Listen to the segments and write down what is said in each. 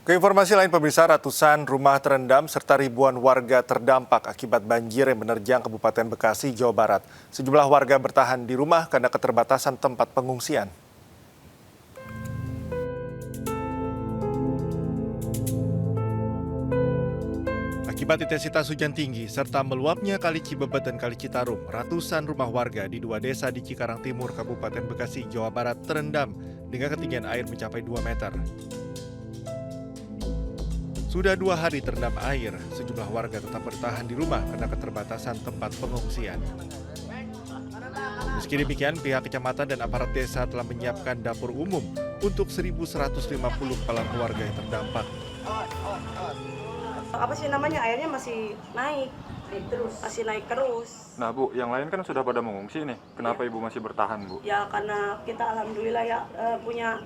Keinformasi lain pemirsa, ratusan rumah terendam serta ribuan warga terdampak akibat banjir yang menerjang Kabupaten Bekasi, Jawa Barat. Sejumlah warga bertahan di rumah karena keterbatasan tempat pengungsian. Akibat intensitas hujan tinggi serta meluapnya Kali Cibebet dan Kali Citarum, ratusan rumah warga di dua desa di Cikarang Timur, Kabupaten Bekasi, Jawa Barat terendam dengan ketinggian air mencapai 2 meter. Sudah 2 hari terendam air, sejumlah warga tetap bertahan di rumah karena keterbatasan tempat pengungsian. Meski demikian, pihak kecamatan dan aparat desa telah menyiapkan dapur umum untuk 1.150 kepala keluarga yang terdampak. Airnya masih naik terus. Nah Bu, yang lain kan sudah pada mengungsi nih. Kenapa Ibu masih bertahan Bu? Ya karena kita alhamdulillah ya punya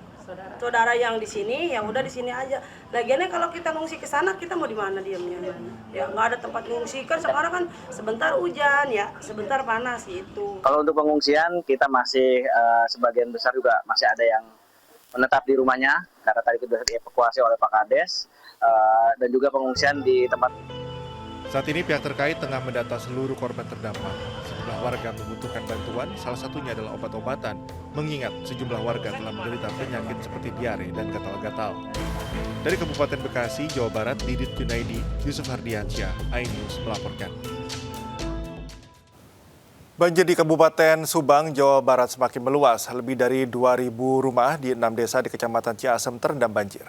saudara yang di sini, ya udah di sini aja. Lagiannya kalau kita ngungsi ke sana, kita mau di mana diamnya? Ya nggak ada tempat ngungsi kan. Sekarang kan sebentar hujan, ya sebentar panas gitu. Kalau untuk pengungsian kita masih sebagian besar juga masih ada yang menetap di rumahnya karena tadi sudah dievakuasi oleh Pak Kades dan juga pengungsian di tempat. Saat ini pihak terkait tengah mendata seluruh korban terdampak. Sejumlah warga membutuhkan bantuan, salah satunya adalah obat-obatan, mengingat sejumlah warga telah menderita penyakit seperti diare dan gatal-gatal. Dari Kabupaten Bekasi, Jawa Barat, Didit Junaidi, Yusuf Hardiansyah, iNews melaporkan. Banjir di Kabupaten Subang, Jawa Barat semakin meluas. Lebih dari 2.000 rumah di 6 desa di Kecamatan Ciasem terendam banjir.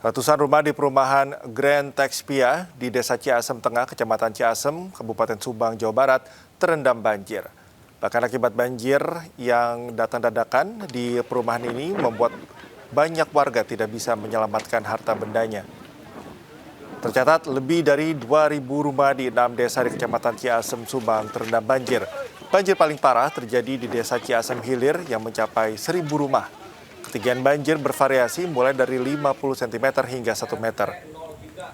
Ratusan rumah di perumahan Grand Texpia di Desa Ciasem Tengah, Kecamatan Ciasem, Kabupaten Subang, Jawa Barat terendam banjir. Bahkan akibat banjir yang datang dadakan di perumahan ini membuat banyak warga tidak bisa menyelamatkan harta bendanya. Tercatat lebih dari 2.000 rumah di 6 desa di Kecamatan Ciasem, Subang terendam banjir. Banjir paling parah terjadi di Desa Ciasem Hilir yang mencapai 1.000 rumah. Ketinggian banjir bervariasi mulai dari 50 cm hingga 1 meter.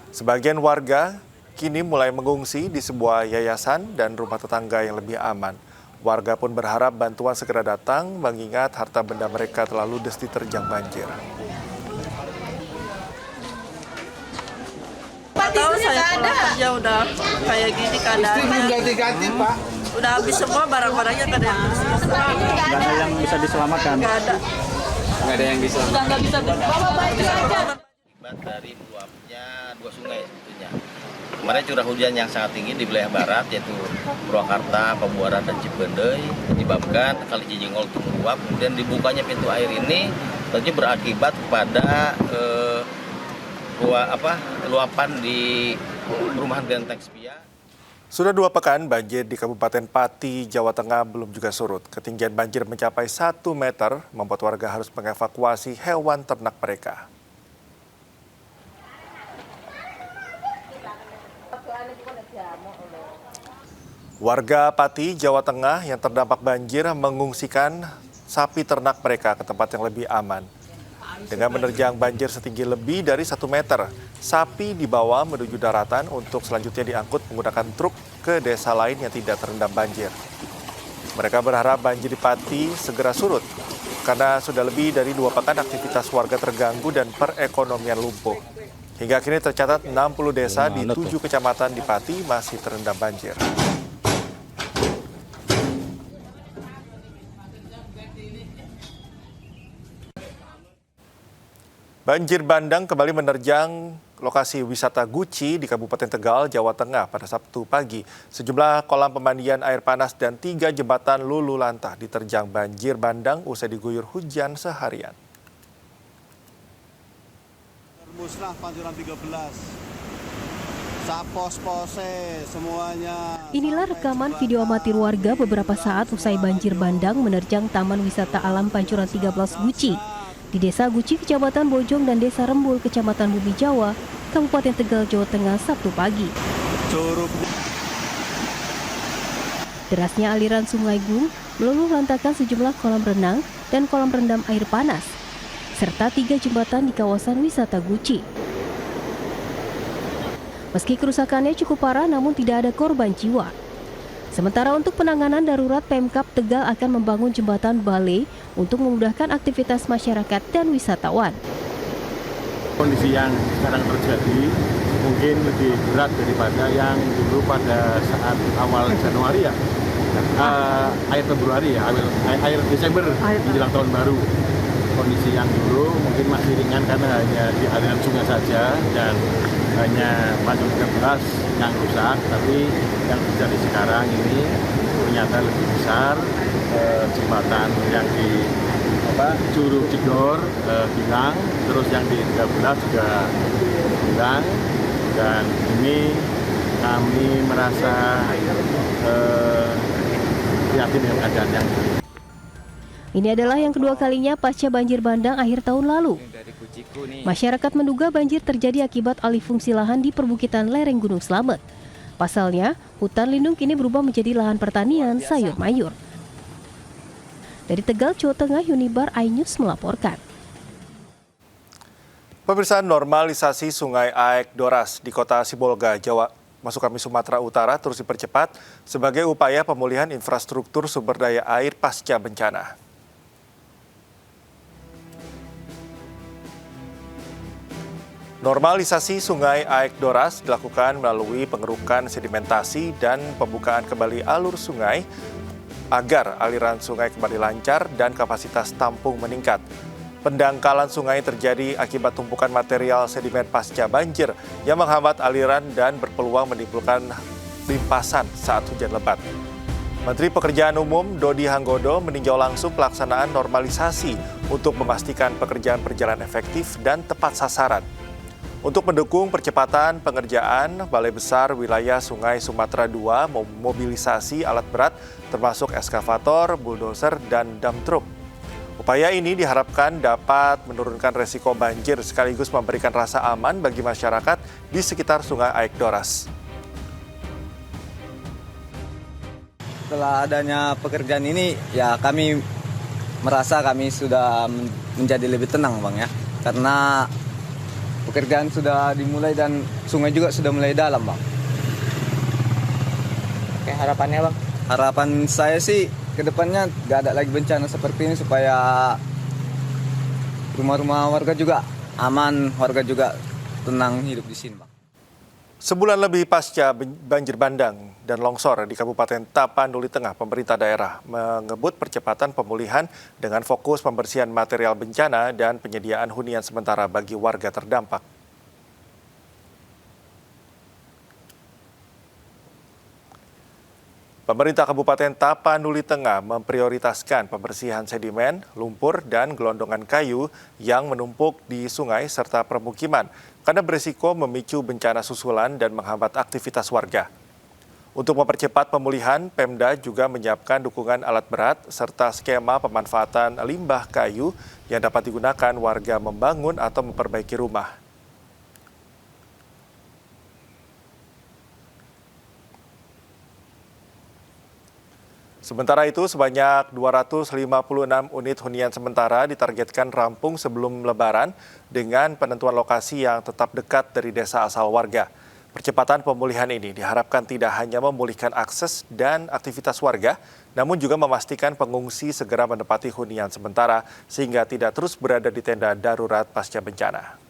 Sebagian warga kini mulai mengungsi di sebuah yayasan dan rumah tetangga yang lebih aman. Warga pun berharap bantuan segera datang mengingat harta benda mereka telah ludes diterjang banjir. Tahu saya pulang kerja udah kayak gini keadaannya. Pak. Udah habis semua barang-barangnya kada yang tersisa. Nggak ada yang bisa diselamatkan. Nggak ada. Nggak ada yang bisa. Nggak bisa Akibat dari meluapnya 2 sungai sebetulnya. Kemarin curah hujan yang sangat tinggi di wilayah barat yaitu Purwakarta, Pabuaran, dan Cipendei menyebabkan Kali Cijengol itu meluap. Kemudian dibukanya pintu air ini tentunya berakibat kepada luapan di perumahan Grand Texpia. Sudah 2 pekan banjir di Kabupaten Pati, Jawa Tengah belum juga surut. Ketinggian banjir mencapai 1 meter, membuat warga harus mengevakuasi hewan ternak mereka. Warga Pati, Jawa Tengah yang terdampak banjir mengungsikan sapi ternak mereka ke tempat yang lebih aman. Dengan menerjang banjir setinggi lebih dari 1 meter, sapi dibawa menuju daratan untuk selanjutnya diangkut menggunakan truk ke desa lain yang tidak terendam banjir. Mereka berharap banjir di Pati segera surut, karena sudah lebih dari 2 pekan aktivitas warga terganggu dan perekonomian lumpuh. Hingga kini tercatat 60 desa di 7 kecamatan di Pati masih terendam banjir. Banjir bandang kembali menerjang lokasi wisata Guci di Kabupaten Tegal, Jawa Tengah pada Sabtu pagi. Sejumlah kolam pemandian air panas dan 3 jembatan lulu lantah diterjang banjir bandang usai diguyur hujan seharian. Musnah Panjuran 13. Sapos-pose semuanya. Inilah rekaman video amatir warga beberapa saat usai banjir bandang menerjang Taman Wisata Alam Pancuran 13 Guci di Desa Guci, Kecamatan Bojong, dan Desa Rembul, Kecamatan Bumi Jawa, Kabupaten Tegal, Jawa Tengah, Sabtu pagi. Derasnya aliran Sungai Gung meluluh lantakan sejumlah kolam renang dan kolam rendam air panas, serta 3 jembatan di kawasan wisata Guci. Meski kerusakannya cukup parah, namun tidak ada korban jiwa. Sementara untuk penanganan darurat, Pemkab Tegal akan membangun jembatan bale untuk memudahkan aktivitas masyarakat dan wisatawan. Kondisi yang sekarang terjadi mungkin lebih berat daripada yang dulu pada saat awal Januari ya. Akhir Februari ya, akhir Desember menjelang tahun baru. Kondisi yang dulu mungkin masih ringan karena hanya di aliran sungai saja dan hanya Panjang 13 yang rusak, tapi yang terjadi sekarang ini ternyata lebih besar. Jembatan yang di Curug Cidor hilang, terus yang di 13 juga hilang, dan ini kami merasa prihatin dengan keadaan yang ini. Ini adalah yang kedua kalinya pasca banjir bandang akhir tahun lalu. Masyarakat menduga banjir terjadi akibat alih fungsi lahan di perbukitan lereng Gunung Slamet. Pasalnya, hutan lindung kini berubah menjadi lahan pertanian sayur mayur. Dari Tegal, Jawa Tengah, Yunibar iNews melaporkan. Pemirsa, normalisasi Sungai Aek Doras di Kota Sibolga, Sumatera Utara terus dipercepat sebagai upaya pemulihan infrastruktur sumber daya air pasca bencana. Normalisasi Sungai Aek Doras dilakukan melalui pengerukan sedimentasi dan pembukaan kembali alur sungai agar aliran sungai kembali lancar dan kapasitas tampung meningkat. Pendangkalan sungai terjadi akibat tumpukan material sedimen pasca banjir yang menghambat aliran dan berpeluang menimbulkan limpasan saat hujan lebat. Menteri Pekerjaan Umum Dodi Hanggodo meninjau langsung pelaksanaan normalisasi untuk memastikan pekerjaan berjalan efektif dan tepat sasaran. Untuk mendukung percepatan pengerjaan, Balai Besar Wilayah Sungai Sumatera II memobilisasi alat berat termasuk eskavator, buldoser, dan dump truck. Upaya ini diharapkan dapat menurunkan resiko banjir sekaligus memberikan rasa aman bagi masyarakat di sekitar Sungai Aek Doras. Setelah adanya pekerjaan ini, ya kami merasa kami sudah menjadi lebih tenang, Bang, ya. Karena pekerjaan sudah dimulai dan sungai juga sudah mulai dalam, Bang. Oke, harapannya, Bang? Harapan saya sih ke depannya gak ada lagi bencana seperti ini supaya rumah-rumah warga juga aman, warga juga tenang hidup di sini, Bang. Sebulan lebih pasca banjir bandang dan longsor di Kabupaten Tapanuli Tengah, pemerintah daerah mengebut percepatan pemulihan dengan fokus pembersihan material bencana dan penyediaan hunian sementara bagi warga terdampak. Pemerintah Kabupaten Tapanuli Tengah memprioritaskan pembersihan sedimen, lumpur, dan gelondongan kayu yang menumpuk di sungai serta permukiman karena berisiko memicu bencana susulan dan menghambat aktivitas warga. Untuk mempercepat pemulihan, Pemda juga menyiapkan dukungan alat berat serta skema pemanfaatan limbah kayu yang dapat digunakan warga membangun atau memperbaiki rumah. Sementara itu, sebanyak 256 unit hunian sementara ditargetkan rampung sebelum Lebaran dengan penentuan lokasi yang tetap dekat dari desa asal warga. Percepatan pemulihan ini diharapkan tidak hanya memulihkan akses dan aktivitas warga, namun juga memastikan pengungsi segera menempati hunian sementara sehingga tidak terus berada di tenda darurat pasca bencana.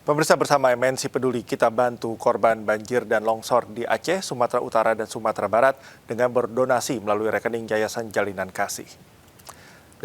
Pemirsa, bersama MNC Peduli, kita bantu korban banjir dan longsor di Aceh, Sumatera Utara, dan Sumatera Barat dengan berdonasi melalui rekening Yayasan Jalinan Kasih.